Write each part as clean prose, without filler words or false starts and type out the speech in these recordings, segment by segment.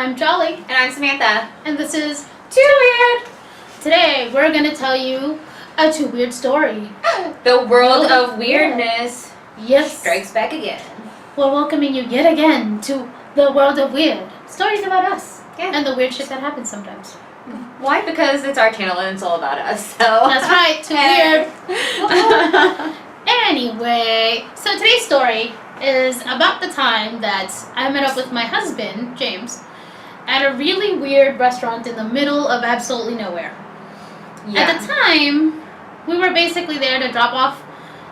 I'm Jolly. And I'm Samantha. And this is Too Weird. Today, we're going to tell you a Too Weird story. The world of weirdness strikes back again. We're welcoming you yet again to the world of weird. Stories about us. Yeah. And the weird shit that happens sometimes. Why? Because it's our channel and it's all about us. So that's right. Too weird. Anyway, so today's story is about the time that I met up with my husband, James, at a really weird restaurant in the middle of absolutely nowhere. Yeah. At the time, we were basically there to drop off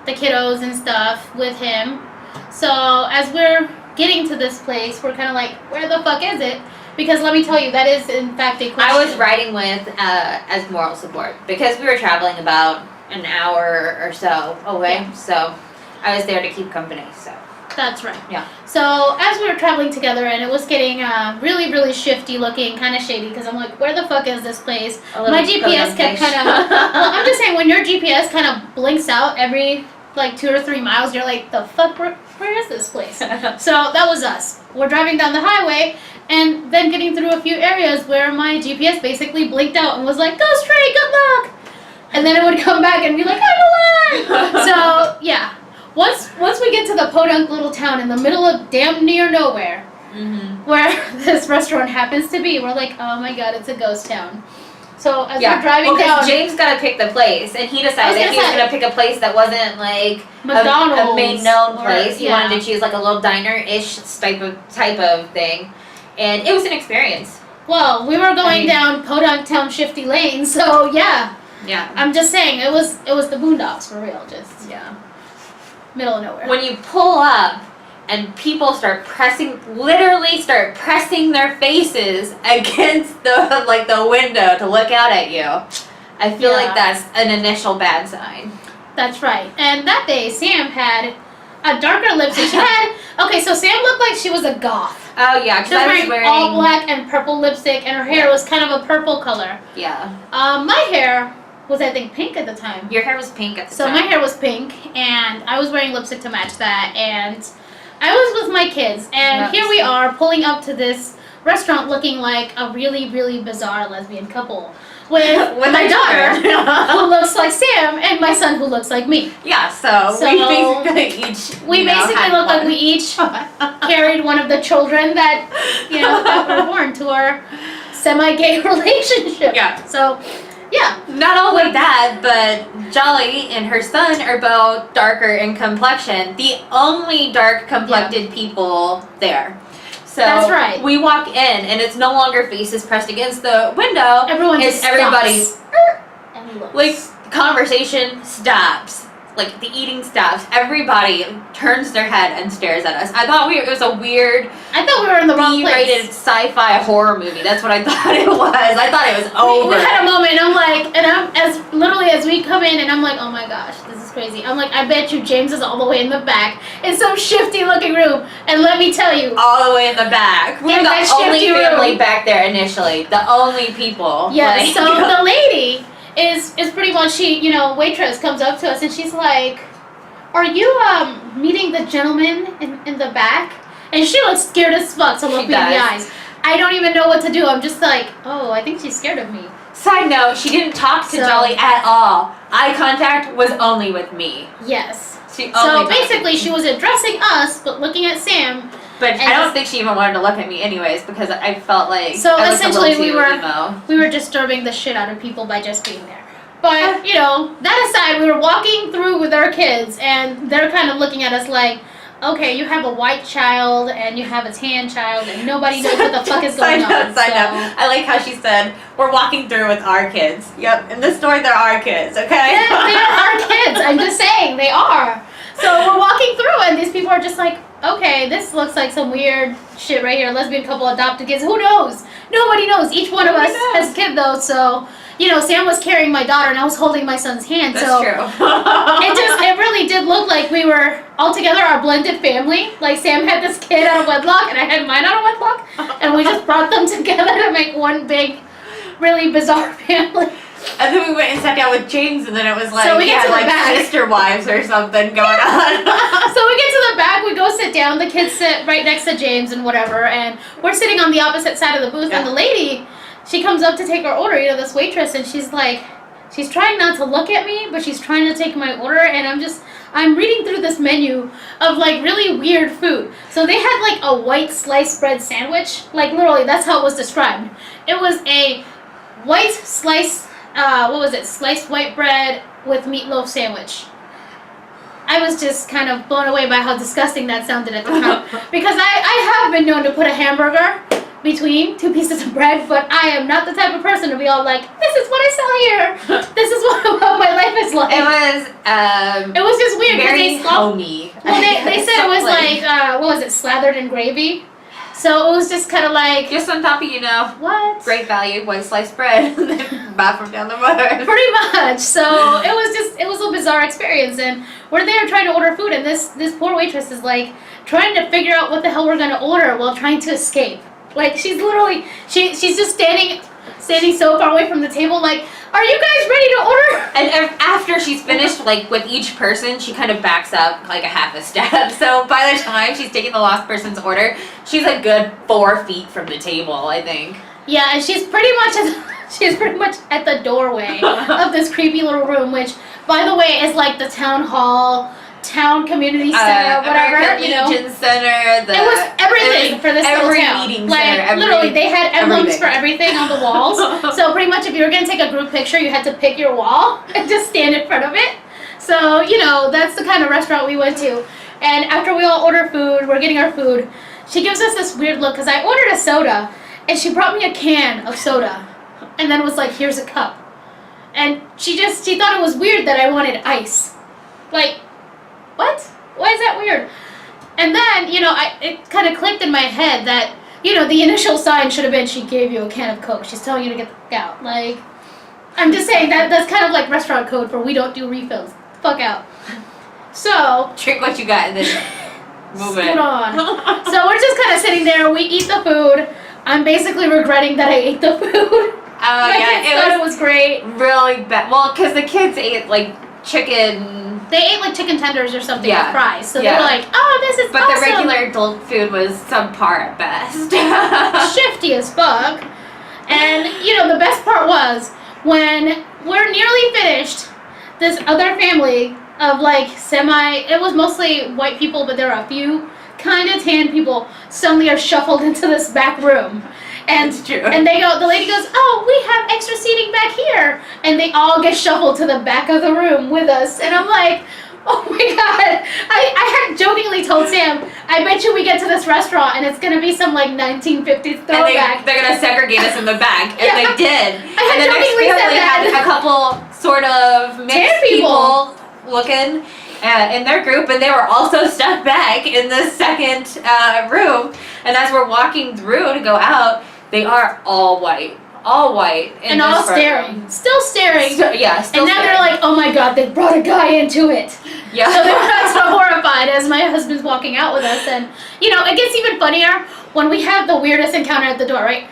the kiddos and stuff with him. So as we're getting to this place, we're kind of like, where the fuck is it? Because let me tell you, that is in fact a question. I was riding with as moral support because we were traveling about an hour or so away. Yeah. So I was there to keep company. So that's right. Yeah. So as we were traveling together, and it was getting really, really shifty looking, kind of shady, because I'm like, where the fuck is this place? My GPS kept kind of. Well, I'm just saying, when your GPS kind of blinks out every like 2 or 3 miles, you're like, the fuck, where is this place? So that was us. We're driving down the highway, and then getting through a few areas where my GPS basically blinked out and was like, go straight, good luck. And then it would come back and be like, I'm alive. So yeah. Once we get to the podunk little town in the middle of damn near nowhere, where this restaurant happens to be, we're like, oh my god, it's a ghost town. So as we're driving down, James got to pick the place, and he decided he was going to pick a place that wasn't like McDonald's, a main known place. He yeah. wanted to choose like a little diner-ish type of thing, and it was an experience. Well, we were going down podunk town shifty lane, so yeah. Yeah. I'm just saying, it was the boondocks for real, just middle of nowhere. When you pull up and people literally start pressing their faces against the window to look out at you, I feel like that's an initial bad sign. That's right. And that day, Sam had a darker lipstick. So Sam looked like she was a goth. Oh yeah, because I was wearing all black and purple lipstick, and her hair was kind of a purple color. Yeah. My hair was, I think, pink at the time. Your hair was pink at the time. So my hair was pink, and I was wearing lipstick to match that, and I was with my kids, and here we are pulling up to this restaurant looking like a really, really bizarre lesbian couple with my daughter who looks like Sam and my son who looks like me. Yeah, so we basically look like we each carried one of the children that were born to our semi-gay relationship. Yeah. So. Yeah. Not only that, but Jolly and her son are both darker in complexion. The only dark-complected people there. So that's right. We walk in, and it's no longer faces pressed against the window. Everybody's like, conversation stops. Like, the eating stops. Everybody turns their head and stares at us. I thought it was a weird... I thought we were in the wrong place. B-rated sci-fi horror movie. That's what I thought it was. I thought it was over. We had a moment, and I'm like... And as we come in, and I'm like, oh my gosh, this is crazy. I'm like, I bet you James is all the way in the back in some shifty-looking room. And let me tell you... All the way in the back. We were the only family back there initially. The only people. Yeah, so the lady... is pretty much, she, waitress comes up to us and she's like, are you meeting the gentleman in the back? And she looks scared as fuck to look me in the eyes. I don't even know what to do. I'm just like, oh, I think she's scared of me. Side note, she didn't talk to Jolly at all. Eye contact was only with me. Yes. So basically she was addressing us, but looking at Sam. But I don't think she even wanted to look at me anyways, because I felt like so I was essentially a little too emo. we were disturbing the shit out of people by just being there. But that aside, we were walking through with our kids, and they're kind of looking at us like, okay, you have a white child and you have a tan child, and nobody knows what the fuck is going on. I like how she said, we're walking through with our kids. Yep, in the store they're our kids, okay? Yeah, they are our kids. I'm just saying, they are. So we're walking through, and these people are just like, okay, this looks like some weird shit right here. Lesbian couple, adopted kids. Who knows? Nobody knows. Each one of us has a kid, though, so... Sam was carrying my daughter, and I was holding my son's hand. That's so true. it really did look like we were all together, our blended family. Like, Sam had this kid out of wedlock, and I had mine out of wedlock, and we just brought them together to make one big, really bizarre family. And then we went and sat down with James, and then it was like, so we get to the back. Sister Wives or something going on. So we get to the back, we go sit down, the kids sit right next to James and whatever, and we're sitting on the opposite side of the booth, and the lady, she comes up to take our order, this waitress, and she's like, she's trying not to look at me, but she's trying to take my order, and I'm reading through this menu of, like, really weird food. So they had, like, a white sliced bread sandwich. Like, literally, that's how it was described. It was a white sliced, sliced white bread with meatloaf sandwich. I was just kind of blown away by how disgusting that sounded at the time. Because I have been known to put a hamburger between two pieces of bread, but I am not the type of person to be all like, this is what I sell here. This is what my life is like. It was just weird. Very homey. Well, they said it was like, slathered in gravy. So it was just kind of like... Just on top of, what? Great value, white sliced bread, and then bathroom down the road. Pretty much. So it was a bizarre experience, and we're there trying to order food, and this poor waitress is like trying to figure out what the hell we're going to order while trying to escape. Like, she's literally, she's just standing so far away from the table, like, are you guys ready to order? And after she's finished, like, with each person, she kind of backs up, like, a half a step. So by the time she's taking the last person's order, she's a good 4 feet from the table, I think. Yeah, and she's pretty much at the doorway of this creepy little room, which, by the way, is like the town hall, town community center, whatever, American Legion Center. It was everything for this little town. Meeting like, center, literally, they had emblems for everything on the walls. So pretty much if you were going to take a group picture, you had to pick your wall and just stand in front of it. So, that's the kind of restaurant we went to. And after we all order food, we're getting our food, she gives us this weird look, because I ordered a soda, and she brought me a can of soda, and then was like, here's a cup. And she thought it was weird that I wanted ice. Like, what? Why is that weird? And then, it kind of clicked in my head that, the initial sign should have been she gave you a can of Coke. She's telling you to get the fuck out. Like, I'm just saying that's kind of like restaurant code for we don't do refills. Fuck out. So. Drink what you got and then move it. on. So we're just kind of sitting there. We eat the food. I'm basically regretting that I ate the food. Oh, yeah. It was great. Really bad. Well, because the kids ate, like, chicken. They ate like chicken tenders or something with fries. So they were like, this is But awesome. the regular adult food was subpar at best. Shifty as fuck. And, the best part was when we're nearly finished, this other family of like it was mostly white people, but there were a few kind of tan people suddenly are shuffled into this back room. And That's true. And the lady goes, oh, we have extra seating back here. And they all get shuffled to the back of the room with us. And I'm like, oh my God. I had jokingly told Sam, I bet you we get to this restaurant and it's going to be some like 1950s throwback. And they're going to segregate us in the back. And they did. I had jokingly said that. Had a couple sort of mixed people looking in their group, and they were also stuck back in the second room. And as we're walking through to go out, they are all white, and all staring, still staring. Still and now staring. They're like, oh my God, they brought a guy into it. Yeah. So they were so horrified as my husband's walking out with us, and it gets even funnier when we have the weirdest encounter at the door, right?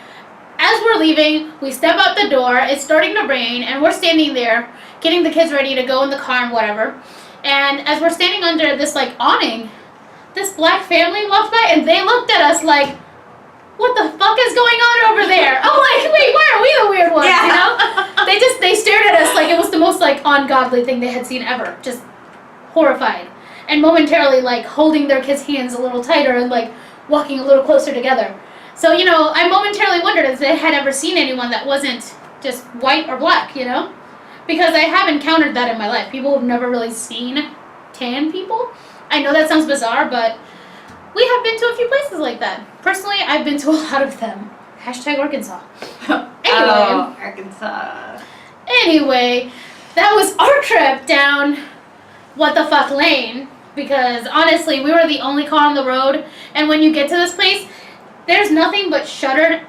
As we're leaving, we step out the door. It's starting to rain, and we're standing there getting the kids ready to go in the car and whatever. And as we're standing under this like awning, this black family walked by and they looked at us like, what the fuck is going on over there? I'm like, wait, why are we the weird ones, They stared at us like it was the most like ungodly thing they had seen ever. Just horrified. And momentarily like holding their kids' hands a little tighter and like walking a little closer together. So, I momentarily wondered if they had ever seen anyone that wasn't just white or black, Because I have encountered that in my life. People who've never really seen tan people. I know that sounds bizarre, but we have been to a few places like that. Personally, I've been to a lot of them. # Arkansas. Anyway. Oh, Arkansas. Anyway, that was our trip down What the Fuck Lane. Because honestly, we were the only car on the road. And when you get to this place, there's nothing but shuttered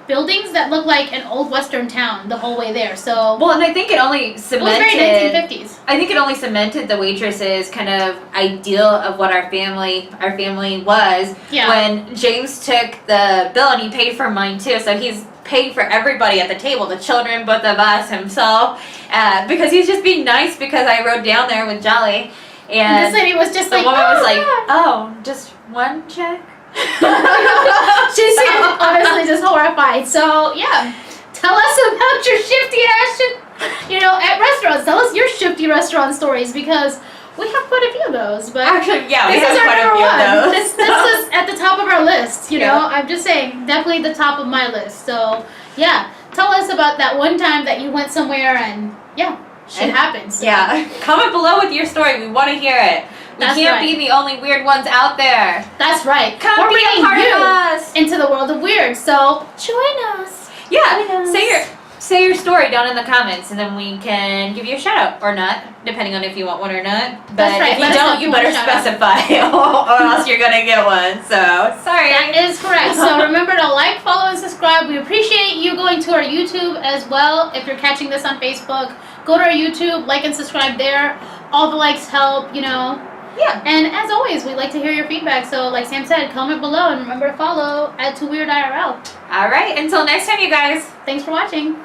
buildings that look like an old Western town the whole way there. So well, and I think it only cemented. It was very 1950s. I think it only cemented the waitress's kind of ideal of what our family was. Yeah. When James took the bill and he paid for mine too, so he's paid for everybody at the table, the children, both of us, himself, because he's just being nice because I rode down there with Jolly. And this lady was just the like, woman was like, God. oh, just one check? She seemed honestly just horrified. So, yeah. Tell us about your shifty ass at restaurants. Tell us your shifty restaurant stories because we have quite a few of those. But actually, yeah, we this have is our quite a number few one. of This those. is at the top of our list, you know? I'm just saying, definitely the top of my list. So, yeah. Tell us about that one time that you went somewhere and, shit happens. So. Yeah. Comment below with your story. We want to hear it. We can't be the only weird ones out there. That's right. Come be a part of us into the world of weird. So join us. Yeah. Say your story down in the comments, and then we can give you a shout out or not, depending on if you want one or not. But That's right. if you don't, you better specify, or else you're gonna get one. So sorry. That is correct. So remember to like, follow, and subscribe. We appreciate you going to our YouTube as well. If you're catching this on Facebook, go to our YouTube, like and subscribe there. All the likes help, Yeah. And as always, we'd like to hear your feedback. So like Sam said, comment below and remember to follow @2WeirdIRL. All right. Until next time, you guys. Thanks for watching.